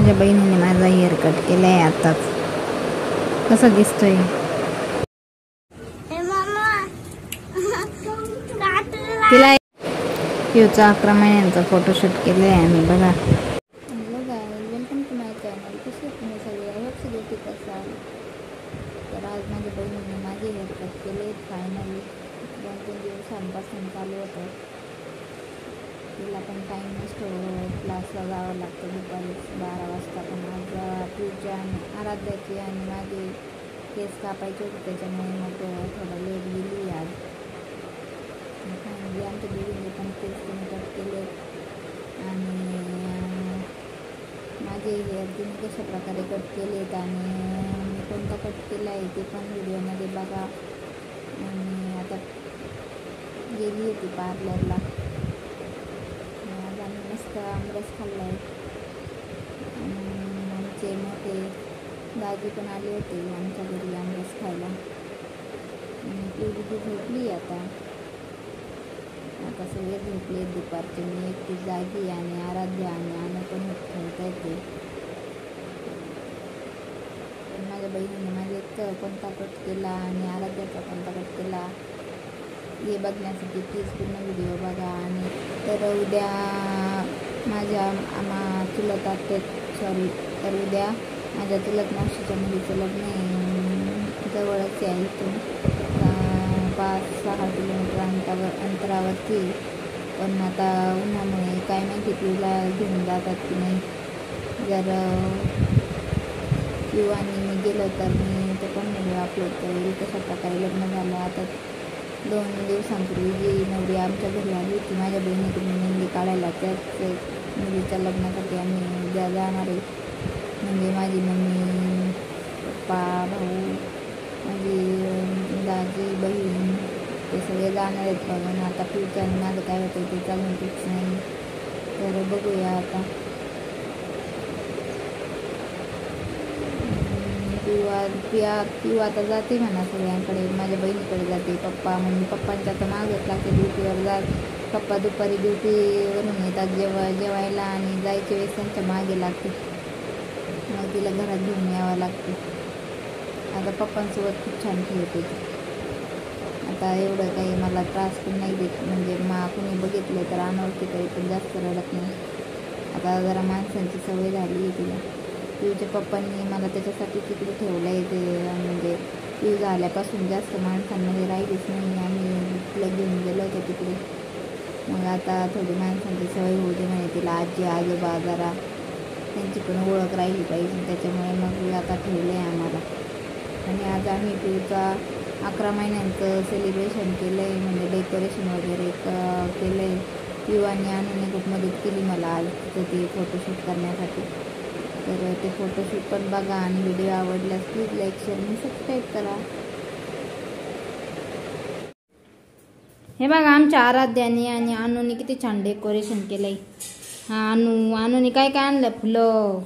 माझ्या बहिणीने माझा हेअर कट केलाय आताच. कसा दिसतोय? तिला पिऊचा 11 महिन्यांचा फोटोशूट केलाय आम्ही. बघा. Welcome to my channel. कसे तुम्ही सगळे? सगळे ठीक असाल. तर आज माझ्या बहिणीने माझे हेअर कट केले फायनली. 2-3 दिवसांपासून चालू होतं. तिला पण टाईम नसतो, क्लासला जावं लागतं दुपारी 12 वाजता. पण आज पिऊच्या आणि आराध्याची आणि माझे केस कापायचे होते, त्याच्यामुळे मग थोडं लेट गेली आज. फायनली आमच्या दोघींनी पण केस तिने कट केले आणि माझे हेअर तिने कशा प्रकारे कट केलेत आणि मी कोणता कट केला आहे ते पण व्हिडिओमध्ये बघा. आणि आता गेली होती पार्लरला. आज आम्ही मस्त आमरस खाल्ला आहे. आमचे मोठे दाजी पण आले होते आमच्या घरी आमरस खायला. पिवळी झोपली आता सगळे झोपले दुपारचे. मी एकटी जागी आणि आराध्या आणि आम्ही पण खेळता येते. माझ्या बहिणीने माझे कोणता कट केला आणि आराध्याचा कोणता कट केला हे बघण्यासाठी प्लीज पूर्ण व्हिडिओ बघा. आणि तर उद्या माझ्या चुलत तर उद्या माझ्या चुलत मावशीच्या मुलीचं लग्न आहे. जवळच आहे इथून 5-6 किलोमीटर अंतरावरती. पण आता उन्हामुळे काय माहिती पिऊला घेऊन जातात की नाही. जर पिऊ आणि मी गेलो तर मी तो पण व्हिडिओ अपलोड करेल कशा प्रकारे लग्न झालं. आता 2 दिवसांपूर्वी जी नवरी आमच्या घरी आली होती माझ्या बहिणीकडून मेहंदी काढायला, त्याच मुलीच्या लग्नासाठी आम्ही जाणार आहे. म्हणजे माझी मम्मी, पप्पा, भाऊ, माझी दाजी, बहीण ते सगळे जाणार आहेत. बघून आता पिऊचं आणि माझं काय होतं ते चालून फिक्स नाही. तर बघूया आता. पिऊ आता जाते म्हणा सगळ्यांकडे. माझ्या बहिणीकडे जाते, पप्पा मम्मी पप्पांच्या तर मागच लागते ड्युटीवर जात. पप्पा दुपारी ड्युटीवरून येतात जेवायला आणि जायच्या वेळेस त्यांच्या मागे लागते. मग तिला घरात घेऊन यावं लागते. आता पप्पांसोबत खूप छान खेळते. आता एवढं काही मला त्रास पण नाही देत. म्हणजे कुणी बघितलं तर अनोळखी तरी पण जास्त रडत नाही. आता जरा माणसांची सवय झाली आहे तिला. पिऊच्या पप्पांनी मला त्याच्यासाठी तिकडे ठेवलं आहे. ते म्हणजे पिऊ झाल्यापासून जास्त माणसांमध्ये राहिलीच नाही. आम्ही तिला घेऊन गेलो होतो तिकडे. मग आता थोडी माणसांची सवय होऊ दे म्हणे तिला. आजी आजोबा जरा त्यांची पण ओळख राहिली पाहिजे. त्याच्यामुळे मग आता ठेवलं आहे आम्हाला. आणि आज आम्ही पिऊचा 11 महिन्यांचं सेलिब्रेशन केलं आहे. म्हणजे डेकोरेशन वगैरे केलं आहे. पिऊ आणि अनुने खूप मदत केली मला आज तिथं ते फोटोशूट करण्यासाठी. तर ते फोटोशूट पण बघा आणि व्हिडिओ आवडल्यास प्लीज लाईक, शेअर आणि सबस्क्राईब करा. हे बघा आमच्या आराध्याने आणि अनुने किती छान डेकोरेशन केलंय. हा अनुने काय काय आणलं? फुलं.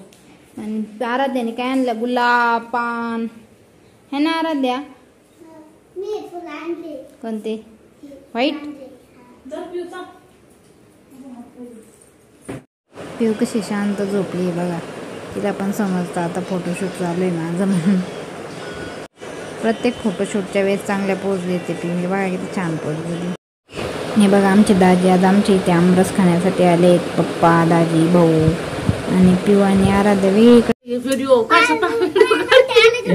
आणि आराध्याने काय आणलं? गुलाब, पान. है ना आराध्या? कोणते? व्हाईट. पिऊ कशी शांत झोपली बघा. तिला पण समजतं आता फोटोशूट चालू आहे माझं म्हणून. प्रत्येक फोटोशूटच्या वेळेस चांगल्या पोज देते पिऊ. बघा किती छान पोज दिली. हे बघा आमचे दाजी आज आमच्या इथे आमरस खाण्यासाठी आले. पप्पा, दाजी, भाऊ आणि पिऊ आणि आराध्या वेगळीकडे.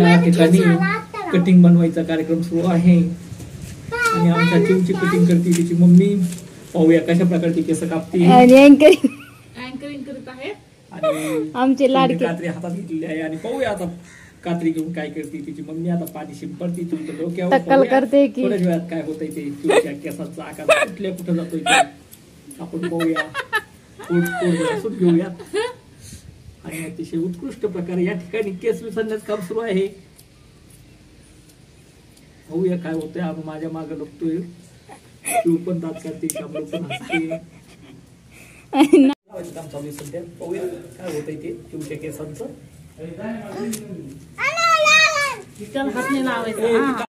या ठिकाणी कटिंग बनवायचा कार्यक्रम सुरू आहे आणि आमच्या चिवची कटिंग करते तिची मम्मी. पाहूया कशा प्रकारची केस कापते. अँकरिंग करत आहे आणि आमचे लाडके कात्री हातात घेतलेली आहे. आणि पाहूया आता कात्री घेऊन काय करते तिची मम्मी. आता पाणी शिंपडते तुमच्या डोक्यावर. टक्कल करते की थोड्याच वेळात काय होतंय ते चिवच्या केसाचा आकार कुठे जातोय ते आपण पाहूया. सूट घेऊयात आणि अतिशय उत्कृष्ट प्रकारे या ठिकाणी केस विसरण्याचं काम सुरू आहे. पाहूया काय होतंय. आम्ही माझ्या मागे बघतोय. तू पण दात करते कामलो पण हसते. काम चालू आहे सध्या. पाहूया काय होतंय ते चिवच्या केसांचं. हात नाही लावायचा.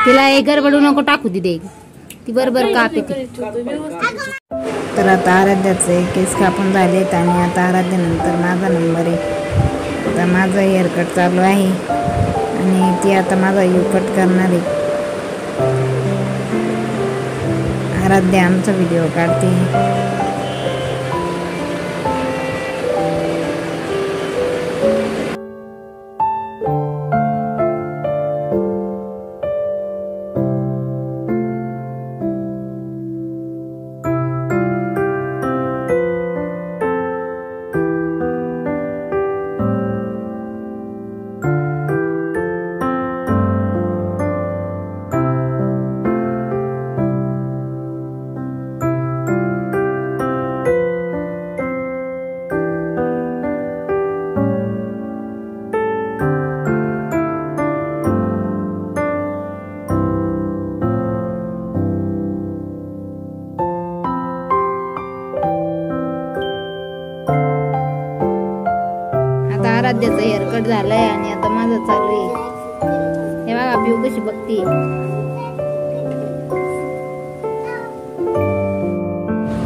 तिला एक गडबडू नको टाकू दे. ती बरोबर काप येते. तर आता आराध्याचे केस कापून झालेत आणि आता आराध्यानंतर माझा नंबर आहे. आता माझा हेअरकट चालू आहे आणि ती आता माझा यू कट करणार आहे. आराध्या आमचा व्हिडिओ काढते. आराध्याचं हेअरकट झालंय आणि आता माझं चालू आहे. हे बघा पिऊ कशी बघती.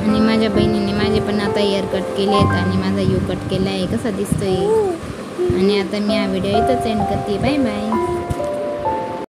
आणि माझ्या बहिणीने माझे पण आता हेअरकट केलेत आणि माझा यू कट केलाय. कसा दिसतोय. आणि आता मी हा व्हिडिओ इथंच एंड करते. Bye bye.